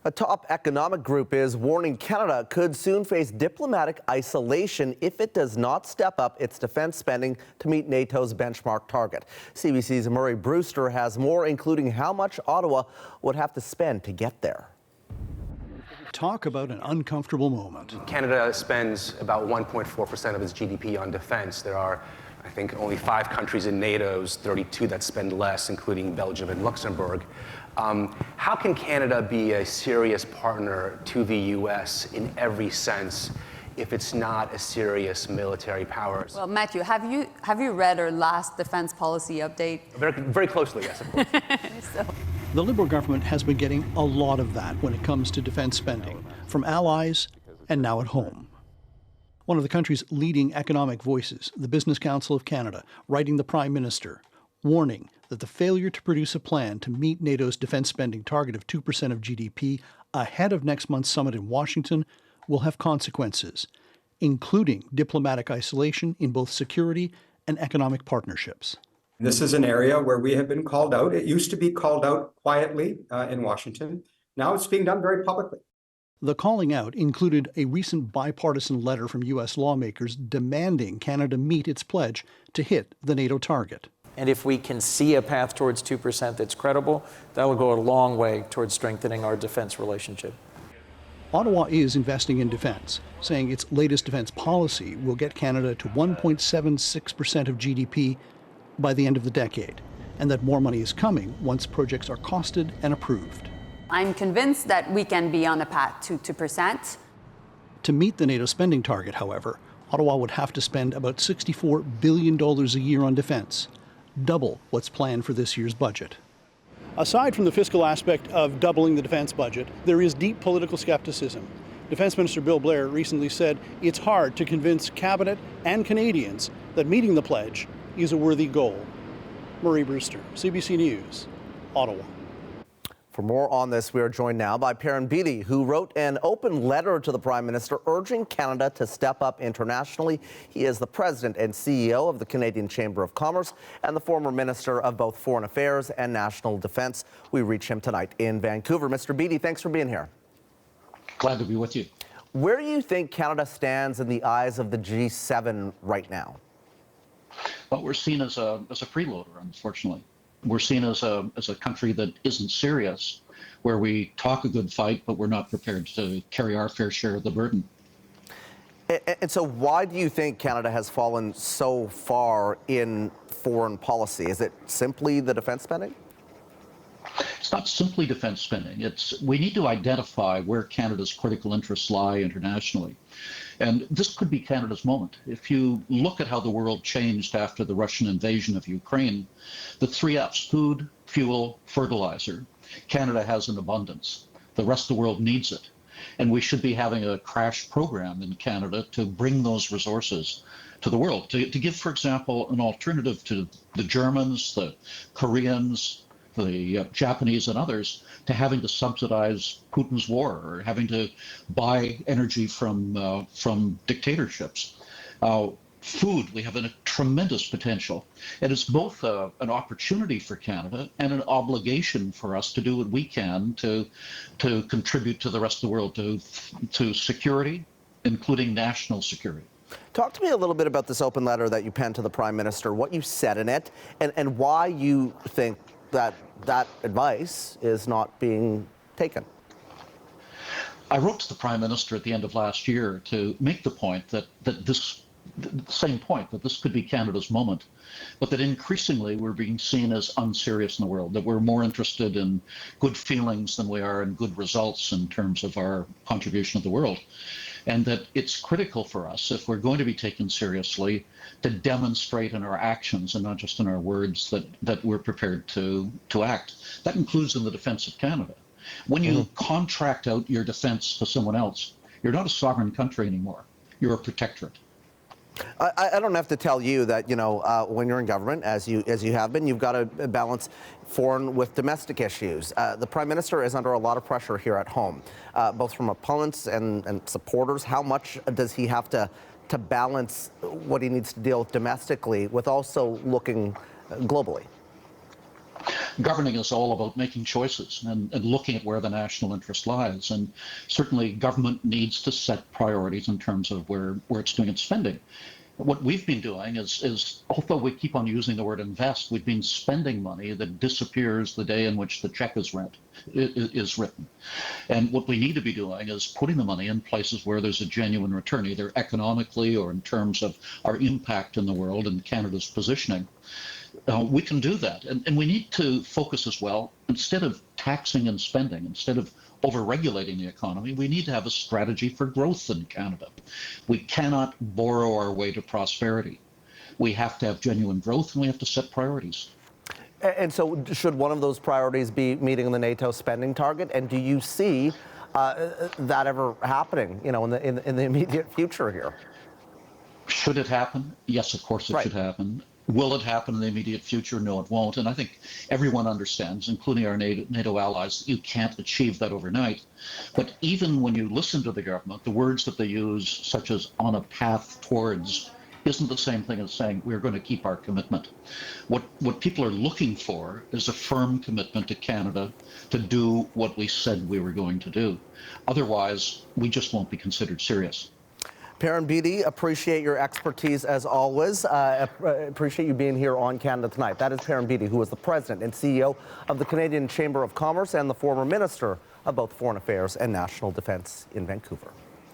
A top economic group is warning Canada could soon face diplomatic isolation if it does not step up its defense spending to meet NATO's benchmark target. CBC's Murray Brewster has more, including how much Ottawa would have to spend to get there. Talk about an uncomfortable moment. Canada spends about 1.4% of its GDP on defense. There are, I think, only 5 countries in NATO's 32 that spend less, including Belgium and Luxembourg. How can Canada be a serious partner to the U.S. in every sense if it's not a serious military power? Well, Matthew, have you read our last defense policy update? Very, very closely, yes, of course. The Liberal government has been getting a lot of that when it comes to defense spending, from allies and now at home. One of the country's leading economic voices, the Business Council of Canada, writing the Prime Minister, warning that the failure to produce a plan to meet NATO's defense spending target of 2% of GDP ahead of next month's summit in Washington will have consequences, including diplomatic isolation in both security and economic partnerships. This is an area where we have been called out. It used to be called out quietly in Washington. Now it's being done very publicly. The calling out included a recent bipartisan letter from U.S. lawmakers demanding Canada meet its pledge to hit the NATO target. And if we can see a path towards 2% that's credible, that will go a long way towards strengthening our defense relationship. Ottawa is investing in defense, saying its latest defense policy will get Canada to 1.76% of GDP by the end of the decade, and that more money is coming once projects are costed and approved. I'm convinced that we can be on a path to 2%. To meet the NATO spending target, however, Ottawa would have to spend about $64 billion a year on defense, double what's planned for this year's budget. Aside from the fiscal aspect of doubling the defense budget, there is deep political skepticism. Defense Minister Bill Blair recently said it's hard to convince Cabinet and Canadians that meeting the pledge is a worthy goal. Murray Brewster, CBC News, Ottawa. For more on this, we are joined now by Perrin Beatty, who wrote an open letter to the Prime Minister urging Canada to step up internationally. He is the President and CEO of the Canadian Chamber of Commerce and the former Minister of both Foreign Affairs and National Defence. We reach him tonight in Vancouver. Mr. Beatty, thanks for being here. Glad to be with you. Where do you think Canada stands in the eyes of the G7 right now? Well, we're seen as a freeloader, unfortunately. We're seen as a country that isn't serious, where we talk a good fight, but we're not prepared to carry our fair share of the burden. And so why do you think Canada has fallen so far in foreign policy? Is it simply the defense spending? It's not simply defense spending. We need to identify where Canada's critical interests lie internationally. And this could be Canada's moment. If you look at how the world changed after the Russian invasion of Ukraine, the 3 F's, food, fuel, fertilizer, Canada has in abundance. The rest of the world needs it. And we should be having a crash program in Canada to bring those resources to the world, to give, for example, an alternative to the Germans, the Koreans, the Japanese and others, to having to subsidize Putin's war or having to buy energy from dictatorships. Food, we have a tremendous potential. And it's both an opportunity for Canada and an obligation for us to do what we can to contribute to the rest of the world, to security, including national security. Talk to me a little bit about this open letter that you penned to the Prime Minister, what you said in it, and why you think that advice is not being taken. I wrote to the Prime Minister at the end of last year to make the point that this could be Canada's moment, but that increasingly we're being seen as unserious in the world, that we're more interested in good feelings than we are in good results in terms of our contribution to the world. And that it's critical for us, if we're going to be taken seriously, to demonstrate in our actions and not just in our words that we're prepared to act. That includes in the defense of Canada. When you contract out your defense to someone else, you're not a sovereign country anymore. You're a protectorate. I don't have to tell you that, when you're in government, as you have been, you've got to balance foreign with domestic issues. The Prime Minister is under a lot of pressure here at home, both from opponents and supporters. How much does he have to balance what he needs to deal with domestically with also looking globally? Governing is all about making choices and looking at where the national interest lies. And certainly government needs to set priorities in terms of where it's doing its spending. What we've been doing is, although we keep on using the word invest, we've been spending money that disappears the day in which the check is written. And what we need to be doing is putting the money in places where there's a genuine return, either economically or in terms of our impact in the world and Canada's positioning. We can do that. And we need to focus as well, instead of taxing and spending, instead of over-regulating the economy, we need to have a strategy for growth in Canada. We cannot borrow our way to prosperity. We have to have genuine growth, and we have to set priorities. And so should one of those priorities be meeting the NATO spending target? And do you see that ever happening, in the immediate future here? Should it happen? Yes, of course it should happen. Will it happen in the immediate future? No, it won't. And I think everyone understands, including our NATO allies, that you can't achieve that overnight. But even when you listen to the government, the words that they use, such as on a path towards, isn't the same thing as saying we're going to keep our commitment. What people are looking for is a firm commitment to Canada to do what we said we were going to do. Otherwise, we just won't be considered serious. Perrin Beatty, appreciate your expertise as always. Appreciate you being here on Canada Tonight. That is Perrin Beatty, who is the president and CEO of the Canadian Chamber of Commerce and the former minister of both Foreign Affairs and National Defence in Vancouver.